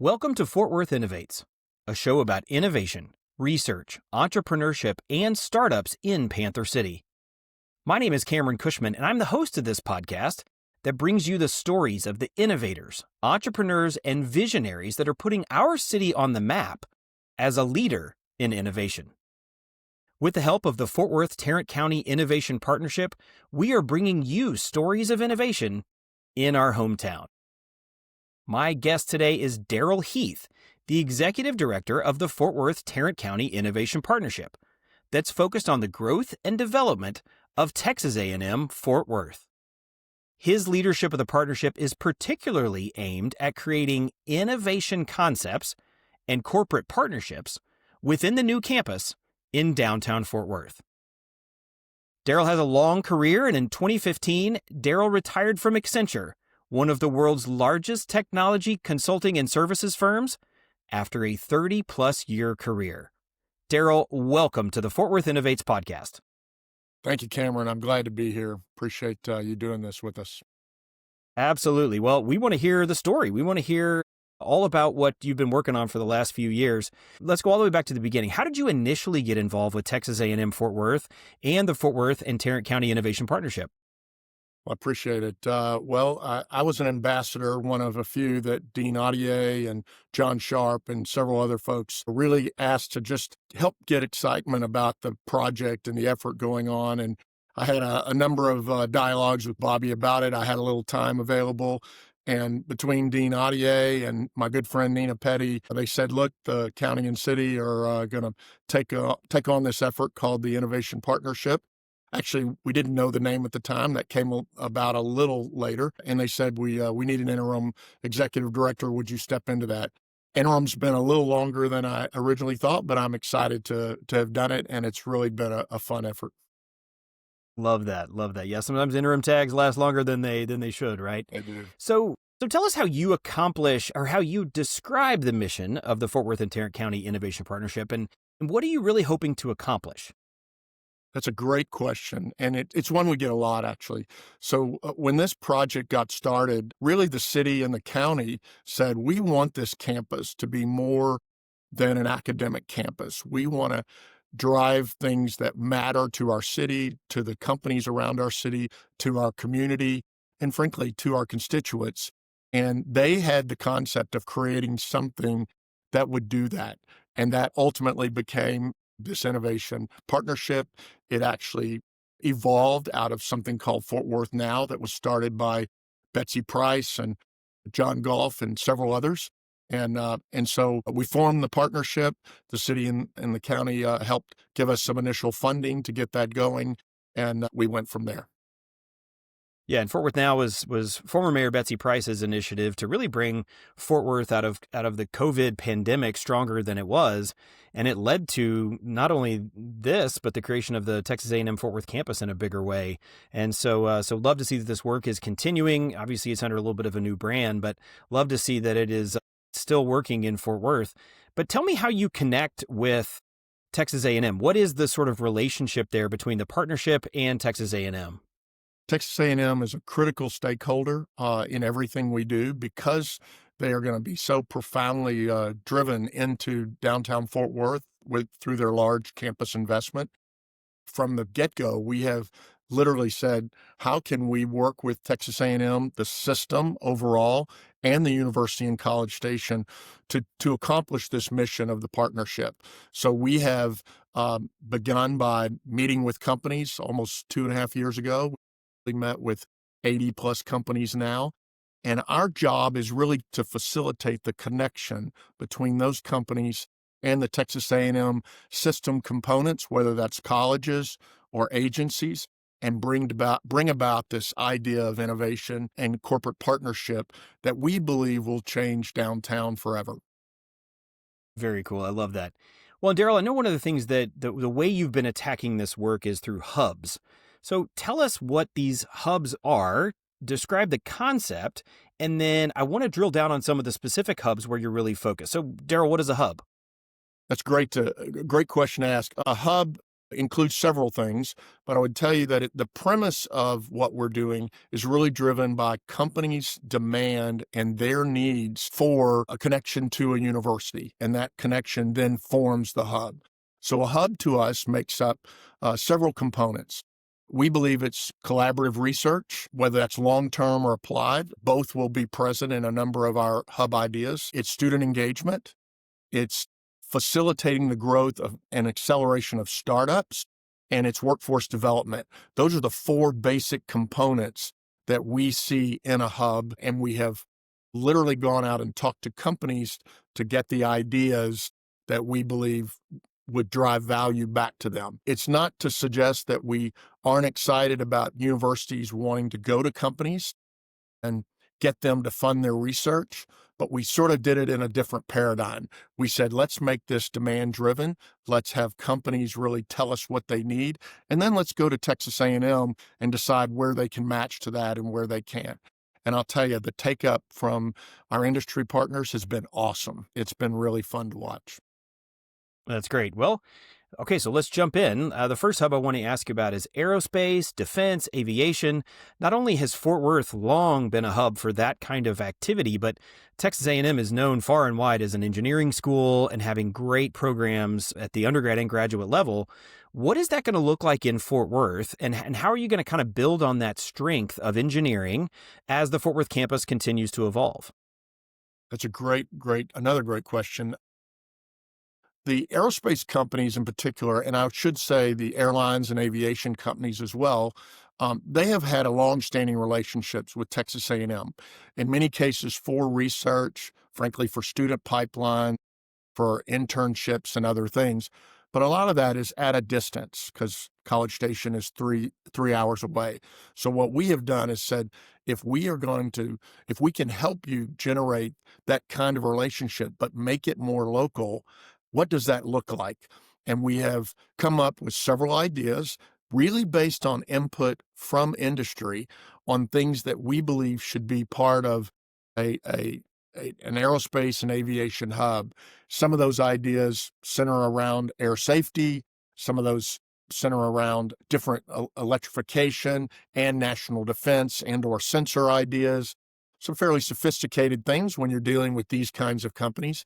Welcome to Fort Worth Innovates, a show about innovation, research, entrepreneurship, and startups in Panther City. My name is Cameron Cushman, and I'm the host of this podcast that brings you the stories of the innovators, entrepreneurs, and visionaries that are putting our city on the map as a leader in innovation. With the help of the Fort Worth-Tarrant County Innovation Partnership, we are bringing you stories of innovation in our hometown. My guest today is Darryl Heath, the Executive Director of the Fort Worth-Tarrant County Innovation Partnership, that's focused on the growth and development of Texas A&M Fort Worth. His leadership of the partnership is particularly aimed at creating innovation concepts and corporate partnerships within the new campus in downtown Fort Worth. Darryl has a long career, and in 2015, Darryl retired from Accenture, one of the world's largest technology consulting and services firms, after a 30-plus year career. Darryl, welcome to the Fort Worth Innovates podcast. Thank you, Cameron. I'm glad to be here. Appreciate you doing this with us. Absolutely. Well, we want to hear the story. We want to hear all about what you've been working on for the last few years. Let's go all the way back to the beginning. How did you initially get involved with Texas A&M Fort Worth and the Fort Worth and Tarrant County Innovation Partnership? Well, I appreciate it. I was an ambassador, one of a few that Dean Audier and John Sharp and several other folks really asked to just help get excitement about the project and the effort going on. And I had a number of dialogues with Bobby about it. I had a little time available. And between Dean Audier and my good friend Nina Petty, they said, look, the county and city are going to take on this effort called the Innovation Partnership. Actually, we didn't know the name at the time. That came about a little later. And they said, we need an interim executive director. Would you step into that? Interim's been a little longer than I originally thought, but I'm excited to have done it. And it's really been a fun effort. Love that. Love that. Yeah, sometimes interim tags last longer than they should, right? They do. So tell us how you accomplish or how you describe the mission of the Fort Worth and Tarrant County Innovation Partnership, and what are you really hoping to accomplish? That's a great question, and it's one we get a lot, actually. So when this project got started, really the city and the county said, we want this campus to be more than an academic campus. We want to drive things that matter to our city, to the companies around our city, to our community, and frankly, to our constituents. And they had the concept of creating something that would do that. And that ultimately became this innovation partnership. It actually evolved out of something called Fort Worth Now that was started by Betsy Price and John Golf and several others. And so we formed the partnership. The city and the county helped give us some initial funding to get that going, and we went from there. Yeah, and Fort Worth Now was former Mayor Betsy Price's initiative to really bring Fort Worth out of the COVID pandemic stronger than it was, and it led to not only this but the creation of the Texas A&M Fort Worth campus in a bigger way. And so love to see that this work is continuing. Obviously, it's under a little bit of a new brand, but love to see that it is still working in Fort Worth. But tell me how you connect with Texas A&M. What is the sort of relationship there between the partnership and Texas A&M? Texas A&M is a critical stakeholder in everything we do because they are going to be so profoundly driven into downtown Fort Worth through their large campus investment. From the get-go, we have literally said, how can we work with Texas A&M, the system overall, and the university and College Station to accomplish this mission of the partnership? So we have begun by meeting with companies almost 2.5 years ago. We met with 80 plus companies now. And our job is really to facilitate the connection between those companies and the Texas A&M system components, whether that's colleges or agencies, and bring about this idea of innovation and corporate partnership that we believe will change downtown forever. Very cool. I love that. Well, Darryl, I know one of the things that the way you've been attacking this work is through hubs. So tell us what these hubs are, describe the concept, and then I want to drill down on some of the specific hubs where you're really focused. So Darryl, what is a hub? That's great question to ask. A hub includes several things, but I would tell you that the premise of what we're doing is really driven by companies' demand and their needs for a connection to a university, and that connection then forms the hub. So a hub to us makes up several components. We believe it's collaborative research, whether that's long-term or applied. Both will be present in a number of our hub ideas. It's student engagement. It's facilitating the growth of and acceleration of startups, and it's workforce development. Those are the four basic components that we see in a hub, and we have literally gone out and talked to companies to get the ideas that we believe would drive value back to them. It's not to suggest that we aren't excited about universities wanting to go to companies and get them to fund their research, but we sort of did it in a different paradigm. We said, let's make this demand driven. Let's have companies really tell us what they need. And then let's go to Texas A&M and decide where they can match to that and where they can't. And I'll tell you, the take up from our industry partners has been awesome. It's been really fun to watch. That's great. Well, okay, so let's jump in. The first hub I want to ask you about is aerospace, defense, aviation. Not only has Fort Worth long been a hub for that kind of activity, but Texas A&M is known far and wide as an engineering school and having great programs at the undergrad and graduate level. What is that going to look like in Fort Worth, and how are you going to kind of build on that strength of engineering as the Fort Worth campus continues to evolve? That's another great question. The aerospace companies in particular, and I should say the airlines and aviation companies as well, they have had a long-standing relationships with Texas A&M. In many cases for research, frankly, for student pipeline, for internships and other things. But a lot of that is at a distance because College Station is three hours away. So what we have done is said, if we can help you generate that kind of relationship, but make it more local, what does that look like? And we have come up with several ideas, really based on input from industry on things that we believe should be part of an aerospace and aviation hub. Some of those ideas center around air safety. Some of those center around different electrification and national defense and/or sensor ideas. Some fairly sophisticated things when you're dealing with these kinds of companies.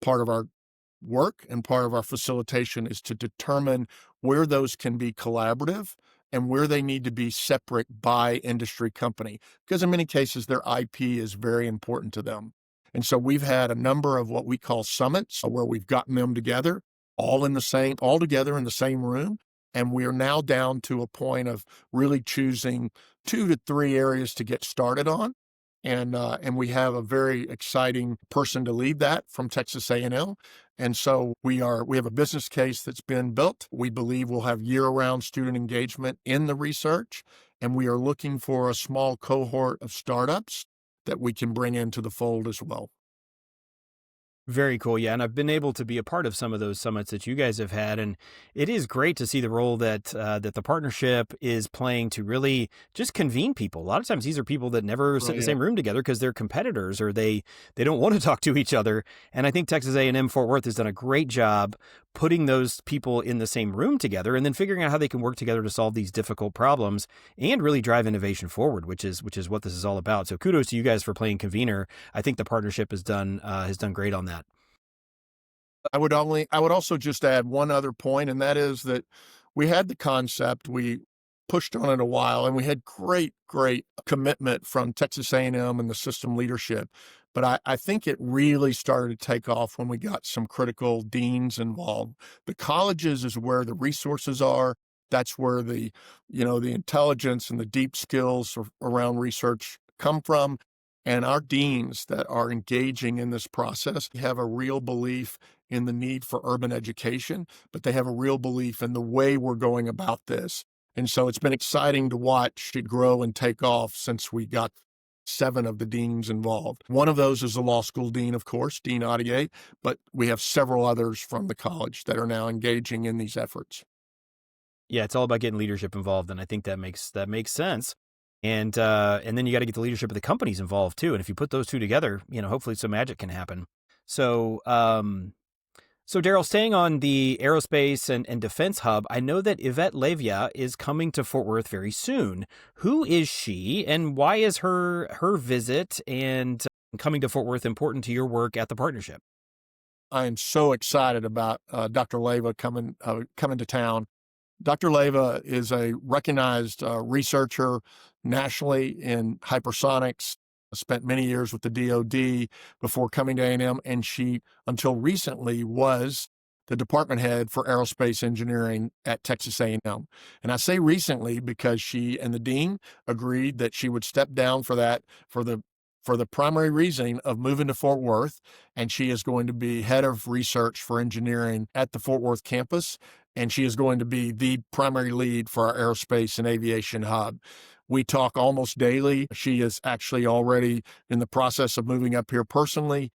Part of our work and part of our facilitation is to determine where those can be collaborative and where they need to be separate by industry company, because in many cases their IP is very important to them. And so we've had a number of what we call summits where we've gotten them together all together in the same room. And we are now down to a point of really choosing 2 to 3 areas to get started on. And we have a very exciting person to lead that from Texas A&M. And so we have a business case that's been built. We believe we'll have year-round student engagement in the research, and we are looking for a small cohort of startups that we can bring into the fold as well. Very cool. Yeah. And I've been able to be a part of some of those summits that you guys have had. And it is great to see the role that the partnership is playing to really just convene people. A lot of times these are people that never sit in the same room together because they're competitors or they don't want to talk to each other. And I think Texas A&M Fort Worth has done a great job putting those people in the same room together and then figuring out how they can work together to solve these difficult problems and really drive innovation forward, which is what this is all about. So kudos to you guys for playing convener. I think the partnership has done great on that. I would also just add one other point, and that is that we had the concept, we pushed on it a while, and we had great commitment from Texas A&M and the system leadership. But I think it really started to take off when we got some critical deans involved. The colleges is where the resources are. That's where the intelligence and the deep skills around research come from. And our deans that are engaging in this process have a real belief in the need for urban education, but they have a real belief in the way we're going about this. And so it's been exciting to watch it grow and take off since we got 7 of the deans involved. One of those is the law school dean, of course, Dean Audier, but we have several others from the college that are now engaging in these efforts. Yeah, it's all about getting leadership involved, and I think that makes sense. And then you got to get the leadership of the companies involved too. And if you put those two together, hopefully some magic can happen. So So, Darryl, staying on the aerospace and defense hub, I know that Yvette Levia is coming to Fort Worth very soon. Who is she, and why is her visit and coming to Fort Worth important to your work at the partnership? I am so excited about Dr. Leva coming to town. Dr. Leva is a recognized researcher nationally in hypersonics, spent many years with the DoD before coming to A&M, and she, until recently, was the department head for aerospace engineering at Texas A&M. And I say recently because she and the dean agreed that she would step down for that for the primary reason of moving to Fort Worth, and she is going to be head of research for engineering at the Fort Worth campus, and she is going to be the primary lead for our aerospace and aviation hub. We talk almost daily. She is actually already in the process of moving up here personally,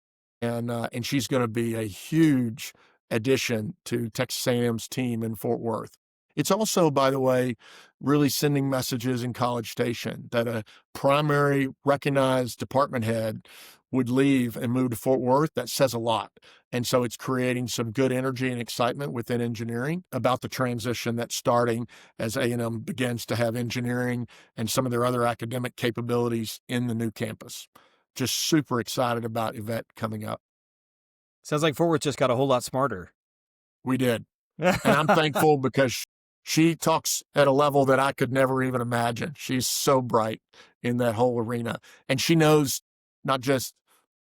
and she's going to be a huge addition to Texas A&M's team in Fort Worth. It's also, by the way, really sending messages in College Station that a primary recognized department head would leave and move to Fort Worth. That says a lot. And so it's creating some good energy and excitement within engineering about the transition that's starting as A&M begins to have engineering and some of their other academic capabilities in the new campus. Just super excited about Yvette coming up. Sounds like Fort Worth just got a whole lot smarter. We did. And I'm thankful because she talks at a level that I could never even imagine. She's so bright in that whole arena. And she knows, not just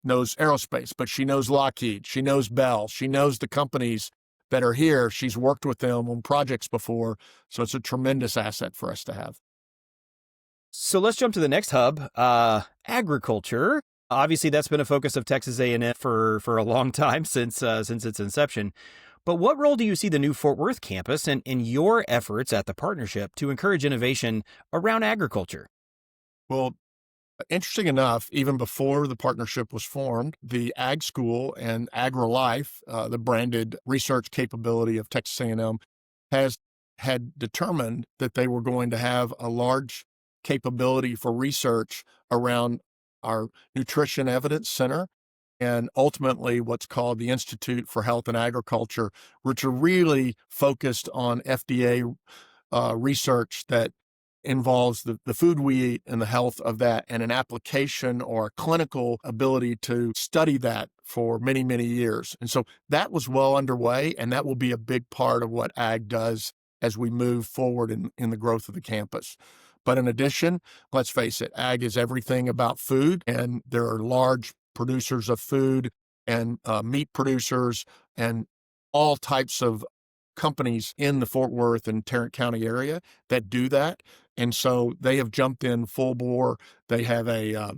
knows aerospace, but she knows Lockheed. She knows Bell. She knows the companies that are here. She's worked with them on projects before. So it's a tremendous asset for us to have. So let's jump to the next hub, agriculture. Obviously, that's been a focus of Texas A&M for a long time since its inception. But what role do you see the new Fort Worth campus in your efforts at the partnership to encourage innovation around agriculture? Well, interesting enough, even before the partnership was formed, the Ag School and AgriLife, the branded research capability of Texas A&M, had determined that they were going to have a large capability for research around our Nutrition Evidence Center and ultimately what's called the Institute for Health and Agriculture, which are really focused on FDA research that involves the food we eat and the health of that, and an application or a clinical ability to study that for many, many years. And so that was well underway, and that will be a big part of what Ag does as we move forward in the growth of the campus. But in addition, let's face it, Ag is everything about food, and there are large producers of food and meat producers and all types of companies in the Fort Worth and Tarrant County area that do that. And so they have jumped in full bore. They have a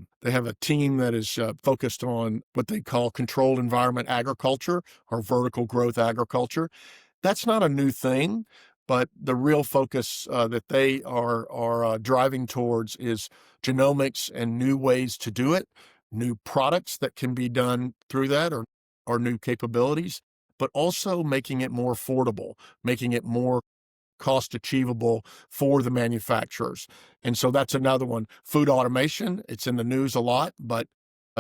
team that is focused on what they call controlled environment agriculture or vertical growth agriculture. That's not a new thing, but the real focus that they are driving towards is genomics and new ways to do it, new products that can be done through that or new capabilities, but also making it more affordable, making it more cost achievable for the manufacturers. And so that's another one. Food automation, it's in the news a lot, but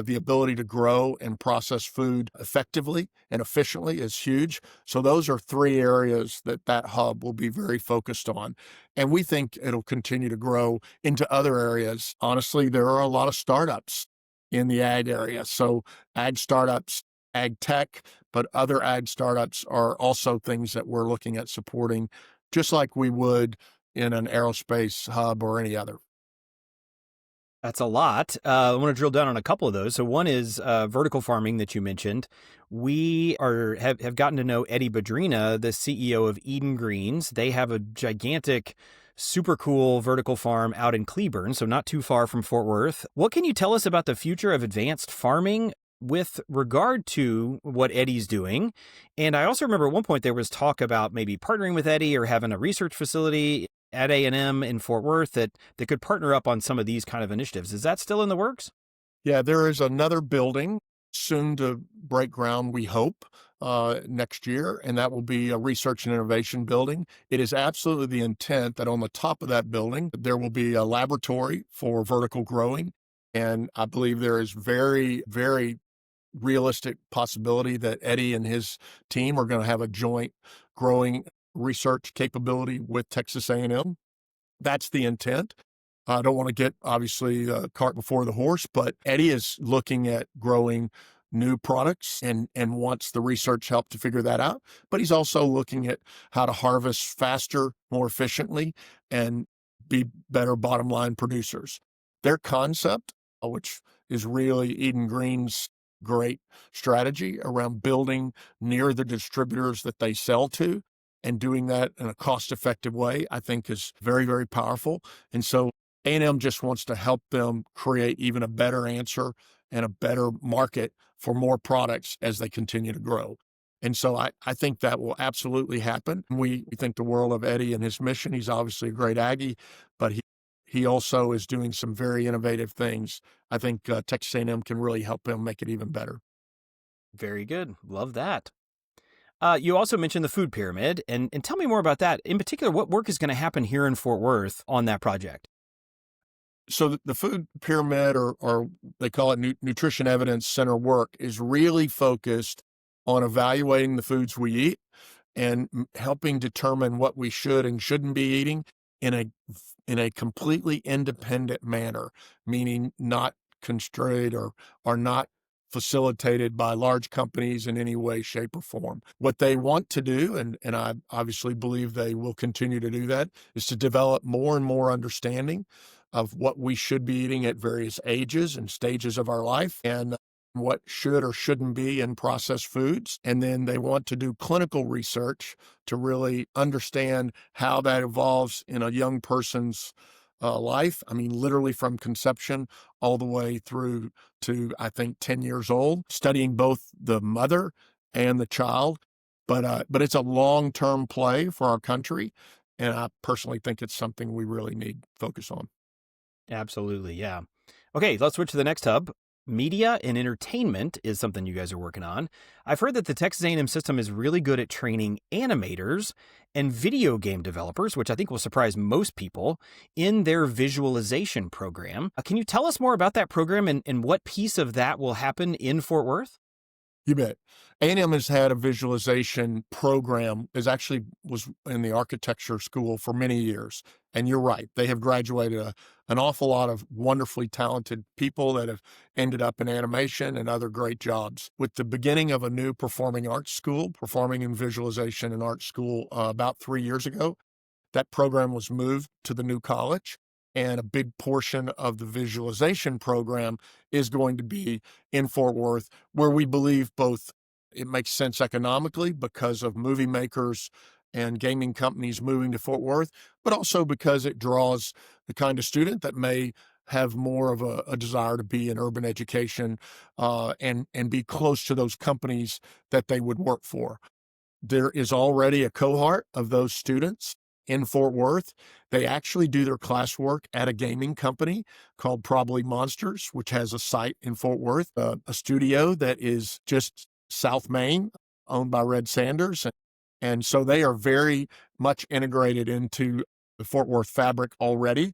the ability to grow and process food effectively and efficiently is huge. So those are three areas that hub will be very focused on. And we think it'll continue to grow into other areas. Honestly, there are a lot of startups in the ag area. So ag startups, ag tech, but other ag startups are also things that we're looking at supporting, just like we would in an aerospace hub or any other. That's a lot. I want to drill down on a couple of those. So one is vertical farming that you mentioned. We have gotten to know Eddie Badrina, the CEO of Eden Greens. They have a gigantic, super cool vertical farm out in Cleburne, so not too far from Fort Worth. What can you tell us about the future of advanced farming with regard to what Eddie's doing? And I also remember at one point there was talk about maybe partnering with Eddie or having a research facility at A&M in Fort Worth that could partner up on some of these kind of initiatives. Is that still in the works? Yeah, there is another building soon to break ground, we hope, next year, and that will be a research and innovation building. It is absolutely the intent that on the top of that building, there will be a laboratory for vertical growing. And I believe there is very, very realistic possibility that Eddie and his team are going to have a joint growing research capability with Texas A&M. That's the intent. I don't want to get, obviously, cart before the horse, but Eddie is looking at growing new products and wants the research help to figure that out. But he's also looking at how to harvest faster, more efficiently, and be better bottom line producers. Their concept, which is really Eden Green's great strategy around building near the distributors that they sell to and doing that in a cost-effective way, I think is very, very powerful. And so A&M just wants to help them create even a better answer and a better market for more products as they continue to grow. And so I think that will absolutely happen. We think the world of Eddie and his mission. He's obviously a great Aggie, but he also is doing some very innovative things. I think Texas A&M can really help him make it even better. Very good. Love that. You also mentioned the food pyramid, and tell me more about that. In particular, what work is going to happen here in Fort Worth on that project? So the food pyramid, or they call it nutrition evidence center work, is really focused on evaluating the foods we eat and helping determine what we should and shouldn't be eating in a completely independent manner, meaning not constrained or not facilitated by large companies in any way, shape, or form. What they want to do, and I obviously believe they will continue to do that, is to develop more and more understanding of what we should be eating at various ages and stages of our life, and what should or shouldn't be in processed foods. And then they want to do clinical research to really understand how that evolves in a young person's life. I mean, literally from conception all the way through to, I think, 10 years old, studying both the mother and the child. But it's a long-term play for our country, and I personally think it's something we really need to focus on. Absolutely, yeah. Okay, let's switch to the next hub. Media and entertainment is something you guys are working on. I've heard that the Texas A&M system is really good at training animators and video game developers, which I think will surprise most people, in their visualization program. Can you tell us more about that program and what piece of that will happen in Fort Worth? You bet. A&M has had a visualization program, was in the architecture school for many years. And you're right, they have graduated an awful lot of wonderfully talented people that have ended up in animation and other great jobs. With the beginning of a new performing arts school, performing and visualization and art school, about 3 years ago, that program was moved to the new college. And a big portion of the visualization program is going to be in Fort Worth, where we believe both it makes sense economically because of movie makers and gaming companies moving to Fort Worth, but also because it draws the kind of student that may have more of a desire to be in urban education and be close to those companies that they would work for. There is already a cohort of those students in Fort Worth. They actually do their classwork at a gaming company called Probably Monsters, which has a site in Fort Worth, a studio that is just South Main, owned by Red Sanders. And so they are very much integrated into the Fort Worth fabric already.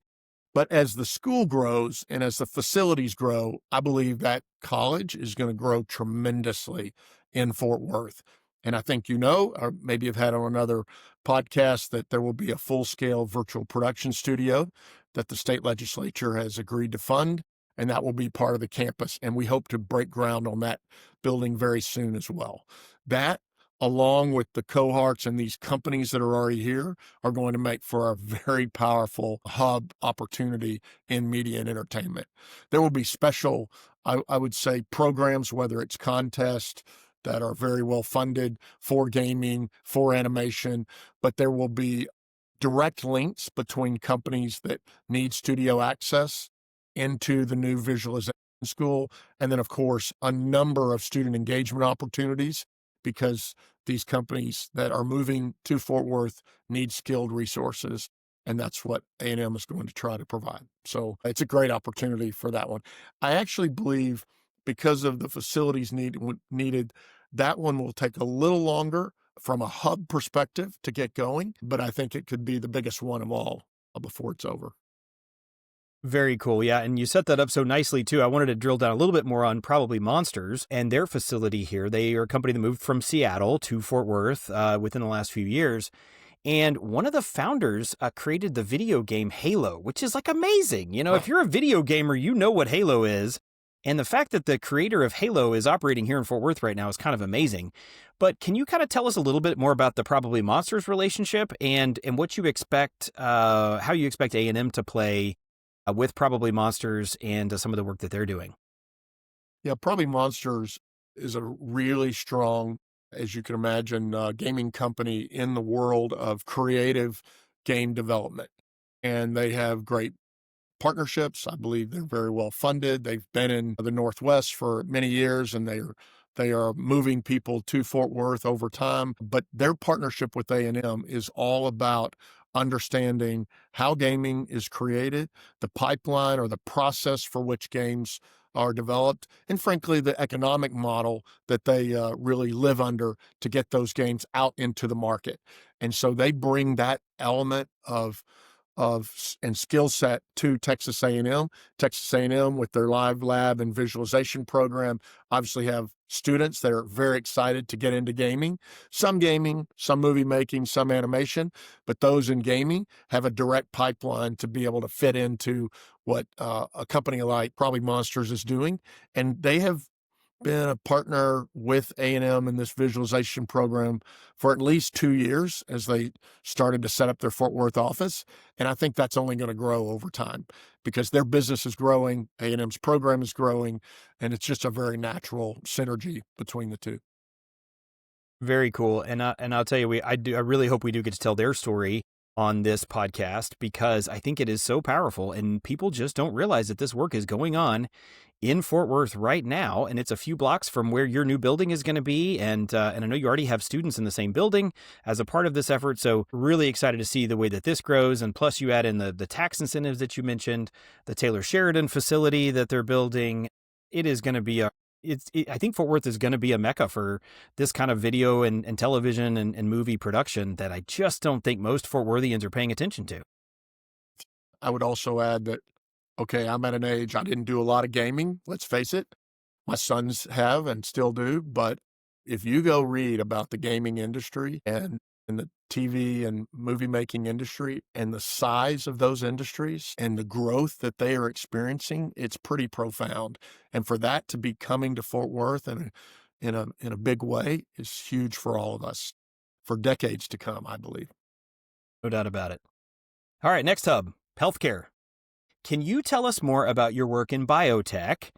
But as the school grows and as the facilities grow, I believe that college is going to grow tremendously in Fort Worth. And I think or maybe you've had on another podcast, that there will be a full-scale virtual production studio that the state legislature has agreed to fund, and that will be part of the campus. And we hope to break ground on that building very soon as well. That, along with the cohorts and these companies that are already here, are going to make for a very powerful hub opportunity in media and entertainment. There will be special, I would say, programs, whether it's contests that are very well funded for gaming, for animation, but there will be direct links between companies that need studio access into the new visualization school. And then, of course, a number of student engagement opportunities, because these companies that are moving to Fort Worth need skilled resources. And that's what A&M is going to try to provide. So it's a great opportunity for that one. I actually believe, because of the facilities needed, that one will take a little longer from a hub perspective to get going, but I think it could be the biggest one of all before it's over. Very cool. Yeah. And you set that up so nicely, too. I wanted to drill down a little bit more on Probably Monsters and their facility here. They are a company that moved from Seattle to Fort Worth within the last few years. And one of the founders created the video game Halo, which is like amazing. You know, if you're a video gamer, you know what Halo is. And the fact that the creator of Halo is operating here in Fort Worth right now is kind of amazing. But can you kind of tell us a little bit more about the Probably Monsters relationship and what you expect, how you expect A&M to play with Probably Monsters and some of the work that they're doing? Yeah, Probably Monsters is a really strong, as you can imagine, gaming company in the world of creative game development. And they have great partnerships. I believe they're very well funded. They've been in the Northwest for many years, and they are moving people to Fort Worth over time. But their partnership with A&M is all about understanding how gaming is created, the pipeline or the process for which games are developed, and frankly, the economic model that they really live under to get those games out into the market. And so they bring that element and skill set to Texas A&M. Texas A&M with their live lab and visualization program obviously have students that are very excited to get into gaming, some movie making, some animation, but those in gaming have a direct pipeline to be able to fit into what a company like Probably Monsters is doing. And they have been a partner with A&M in this visualization program for at least 2 years as they started to set up their Fort Worth office. And I think that's only going to grow over time because their business is growing, A&M's program is growing, and it's just a very natural synergy between the two. Very cool. And I'll tell you, I really hope we do get to tell their story on this podcast because I think it is so powerful and people just don't realize that this work is going on in Fort Worth right now. And it's a few blocks from where your new building is going to be. And I know you already have students in the same building as a part of this effort. So really excited to see the way that this grows. And plus you add in the tax incentives that you mentioned, the Taylor Sheridan facility that they're building. It is going to be I think Fort Worth is going to be a mecca for this kind of video and television and movie production that I just don't think most Fort Worthians are paying attention to. I would also add that, okay, I'm at an age, I didn't do a lot of gaming, let's face it. My sons have and still do, but if you go read about the gaming industry and in the TV and movie making industry and the size of those industries and the growth that they are experiencing, it's pretty profound. And for that to be coming to Fort Worth in a big way is huge for all of us for decades to come, I believe. No doubt about it. All right, next hub, healthcare. Can you tell us more about your work in biotech,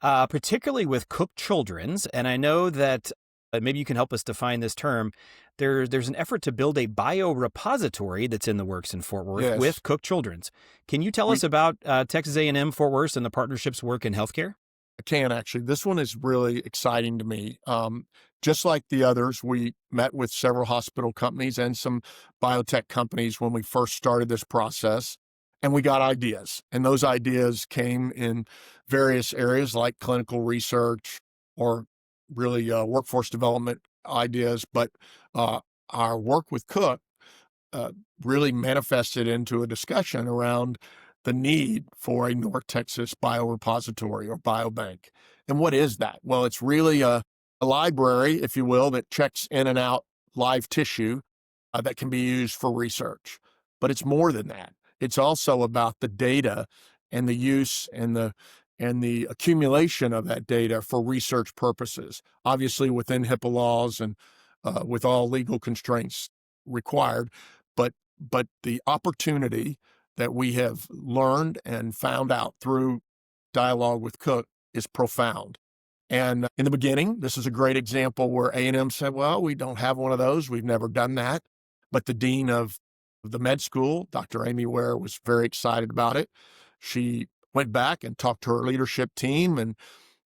particularly with Cook Children's? And I know that maybe you can help us define this term. There's an effort to build a biorepository that's in the works in Fort Worth with Cook Children's. Can you tell us about Texas A&M Fort Worth and the partnership's work in healthcare? I can actually. This one is really exciting to me. Just like the others, we met with several hospital companies and some biotech companies when we first started this process, and we got ideas. And those ideas came in various areas like clinical research or really workforce development ideas. But our work with Cook really manifested into a discussion around the need for a North Texas biorepository or biobank. And what is that? Well, it's really a library, if you will, that checks in and out live tissue that can be used for research. But it's more than that. It's also about the data and the use and the accumulation of that data for research purposes, obviously within HIPAA laws and with all legal constraints required. But the opportunity that we have learned and found out through dialogue with Cook is profound. And in the beginning, this is a great example where A&M said, well, we don't have one of those. We've never done that. But the dean of the med school, Dr. Amy Ware, was very excited about it. She went back and talked to her leadership team, and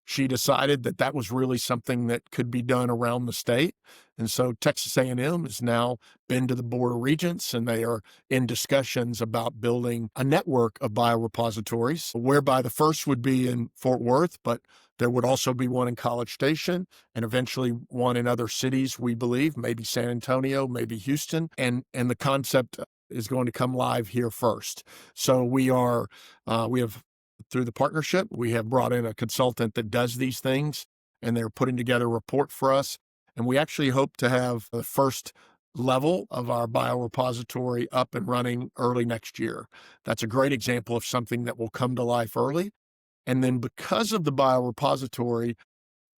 she decided that that was really something that could be done around the state. And so Texas A&M has now been to the Board of Regents, and they are in discussions about building a network of biorepositories, whereby the first would be in Fort Worth, but there would also be one in College Station and eventually one in other cities, we believe, maybe San Antonio, maybe Houston. And the concept is going to come live here first. So we have, through the partnership, we have brought in a consultant that does these things, and they're putting together a report for us. And we actually hope to have the first level of our biorepository up and running early next year. That's a great example of something that will come to life early. And then because of the biorepository,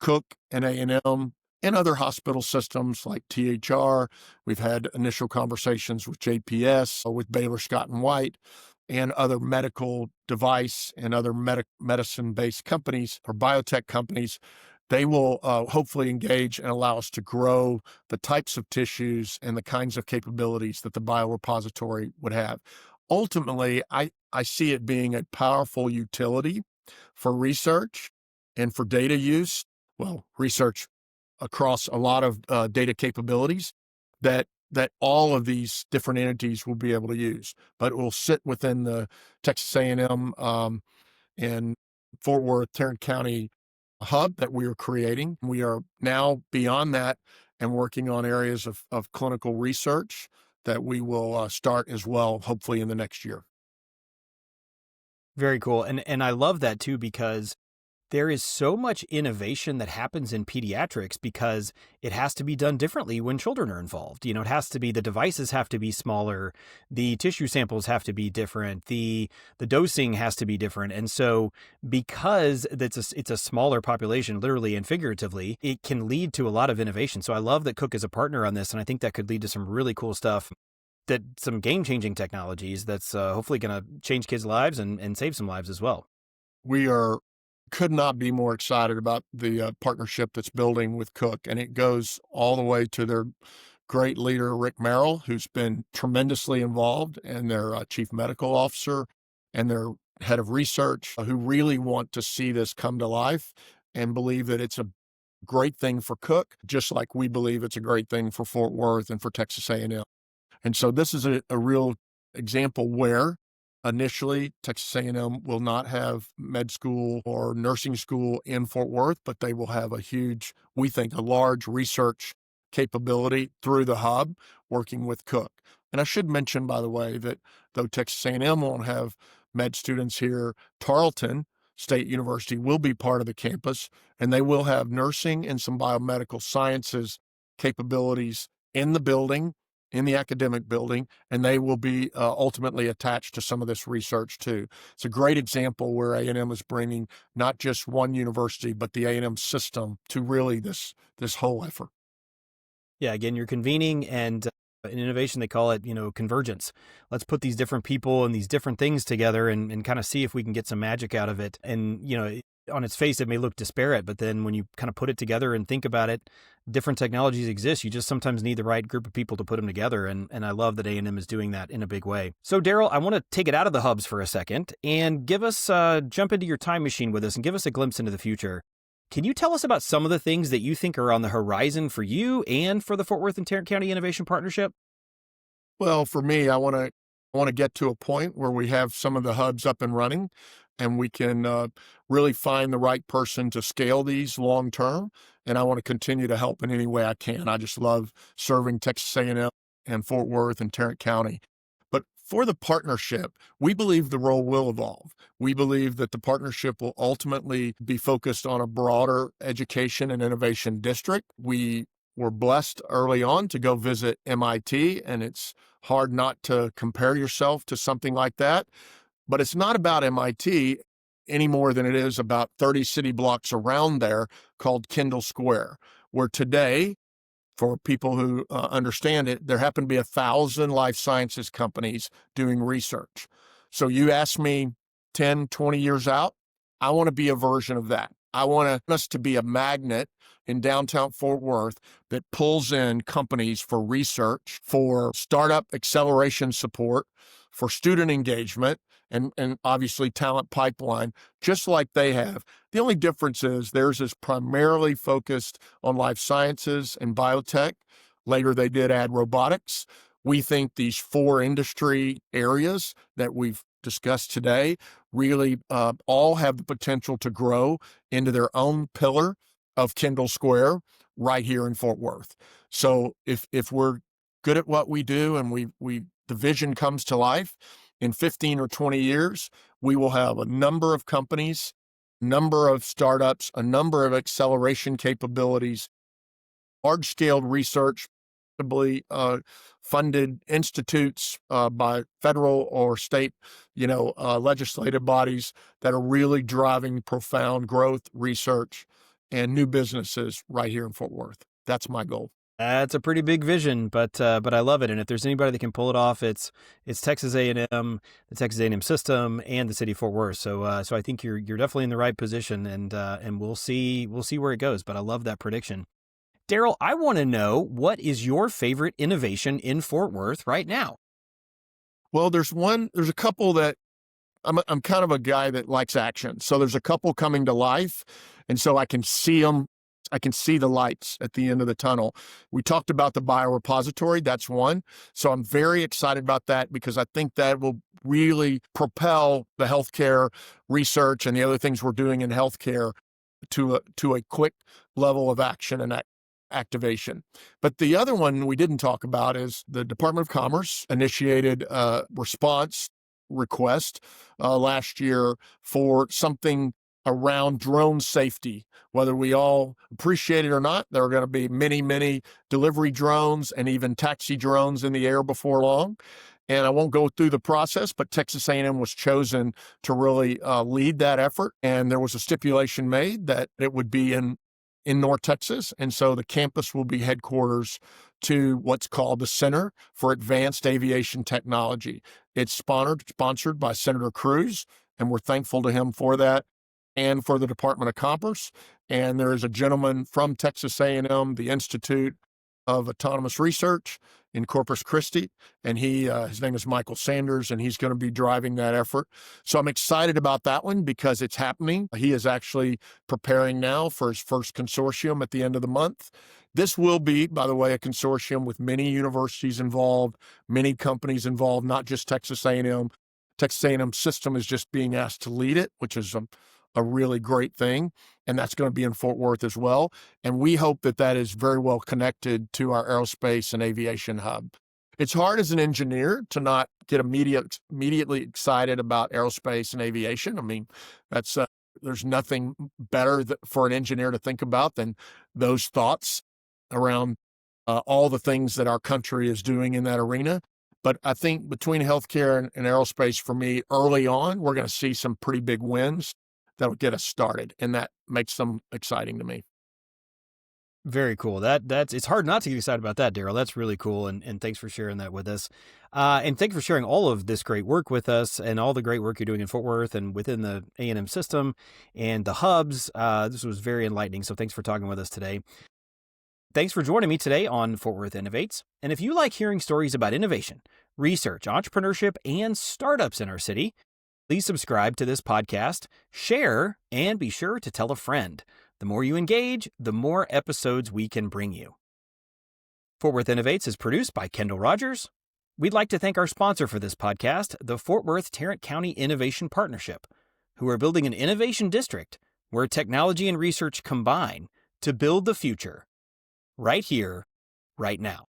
Cook and A&M and other hospital systems like THR, we've had initial conversations with JPS, with Baylor Scott and White, and other medical device and other medicine-based companies or biotech companies. They will hopefully engage and allow us to grow the types of tissues and the kinds of capabilities that the biorepository would have. Ultimately, I see it being a powerful utility for research and for data use. Well, research across a lot of data capabilities that all of these different entities will be able to use, but it will sit within the Texas A&M and Fort Worth-Tarrant County hub that we are creating. We are now beyond that and working on areas of clinical research that we will start as well, hopefully in the next year. Very cool. And I love that too, because there is so much innovation that happens in pediatrics because it has to be done differently when children are involved. You know, it has to be, the devices have to be smaller, the tissue samples have to be different, the dosing has to be different. And so because it's a smaller population, literally and figuratively, it can lead to a lot of innovation. So I love that Cook is a partner on this, and I think that could lead to some really cool stuff, that some game-changing technologies that's hopefully going to change kids' lives and save some lives as well. We could not be more excited about the partnership that's building with Cook, and it goes all the way to their great leader, Rick Merrill, who's been tremendously involved, and their chief medical officer and their head of research, who really want to see this come to life and believe that it's a great thing for Cook, just like we believe it's a great thing for Fort Worth and for Texas A&M. And so this is a real example where initially Texas A&M will not have med school or nursing school in Fort Worth, but they will have a huge, we think, a large research capability through the hub working with Cook. And I should mention, by the way, that though Texas A&M won't have med students here, Tarleton State University will be part of the campus, and they will have nursing and some biomedical sciences capabilities in the building, in the academic building, and they will be ultimately attached to some of this research too. It's a great example where A&M is bringing not just one university, but the A&M system to really this whole effort. Yeah, again, you're convening, and in innovation, they call it, convergence. Let's put these different people and these different things together and kind of see if we can get some magic out of it. And, on its face, it may look disparate, but then when you kind of put it together and think about it, different technologies exist. You just sometimes need the right group of people to put them together. And I love that A&M is doing that in a big way. So Darryl, I want to take it out of the hubs for a second and give us, jump into your time machine with us and give us a glimpse into the future. Can you tell us about some of the things that you think are on the horizon for you and for the Fort Worth and Tarrant County Innovation Partnership? Well, for me, I want to get to a point where we have some of the hubs up and running, and we can really find the right person to scale these long term. And I want to continue to help in any way I can. I just love serving Texas A&M and Fort Worth and Tarrant County. But for the partnership, we believe the role will evolve. We believe that the partnership will ultimately be focused on a broader education and innovation district. We were blessed early on to go visit MIT, and it's hard not to compare yourself to something like that. But it's not about MIT any more than it is about 30 city blocks around there called Kendall Square, where today, for people who understand it, there happen to be 1,000 life sciences companies doing research. So you ask me 10, 20 years out, I want to be a version of that. I want us to be a magnet in downtown Fort Worth that pulls in companies for research, for startup acceleration support, for student engagement, and obviously talent pipeline, just like they have. The only difference is theirs is primarily focused on life sciences and biotech. Later, they did add robotics. We think these 4 industry areas that we've discussed today really all have the potential to grow into their own pillar of Kendall Square right here in Fort Worth. So if we're good at what we do and we the vision comes to life, in 15 or 20 years, we will have a number of companies, number of startups, a number of acceleration capabilities, large-scale research, possibly funded institutes by federal or state, legislative bodies that are really driving profound growth, research, and new businesses right here in Fort Worth. That's my goal. That's a pretty big vision, but I love it. And if there's anybody that can pull it off, it's Texas A&M, the Texas A&M system, and the city of Fort Worth. So I think you're definitely in the right position, and we'll see where it goes. But I love that prediction. Darryl, I want to know, what is your favorite innovation in Fort Worth right now? Well, there's a couple that I'm kind of a guy that likes action. So there's a couple coming to life, and so I can see them. I can see the lights at the end of the tunnel. We talked about the biorepository. That's one. So I'm very excited about that because I think that will really propel the healthcare research and the other things we're doing in healthcare to a quick level of action and activation. But the other one we didn't talk about is the Department of Commerce initiated a response request last year for something around drone safety. Whether we all appreciate it or not, there are going to be many, many delivery drones and even taxi drones in the air before long. And I won't go through the process, but Texas A&M was chosen to really lead that effort. And there was a stipulation made that it would be in North Texas. And so the campus will be headquarters to what's called the Center for Advanced Aviation Technology. It's sponsored by Senator Cruz, and we're thankful to him for that, and for the Department of Commerce. And there is a gentleman from Texas A&M, the Institute of Autonomous Research in Corpus Christi, and his name is Michael Sanders, and he's going to be driving that effort. So I'm excited about that one because it's happening. He is actually preparing now for his first consortium at the end of the month. This will be, by the way, a consortium with many universities involved, many companies involved, not just Texas A&M. Texas A&M system is just being asked to lead it, which is a really great thing. And that's going to be in Fort Worth as well. And we hope that is very well connected to our aerospace and aviation hub. It's hard as an engineer to not get immediately excited about aerospace and aviation. I mean, there's nothing better for an engineer to think about than those thoughts around all the things that our country is doing in that arena. But I think between healthcare and aerospace, for me, early on, we're going to see some pretty big wins that'll get us started, and that makes them exciting to me. Very cool. That's it's hard not to get excited about that, Darryl. That's really cool, and thanks for sharing that with us. And thanks for sharing all of this great work with us and all the great work you're doing in Fort Worth and within the A&M system and the hubs. This was very enlightening, so thanks for talking with us today. Thanks for joining me today on Fort Worth Innovates. And if you like hearing stories about innovation, research, entrepreneurship, and startups in our city, please subscribe to this podcast, share, and be sure to tell a friend. The more you engage, the more episodes we can bring you. Fort Worth Innovates is produced by Kendall Rogers. We'd like to thank our sponsor for this podcast, the Fort Worth-Tarrant County Innovation Partnership, who are building an innovation district where technology and research combine to build the future, right here, right now.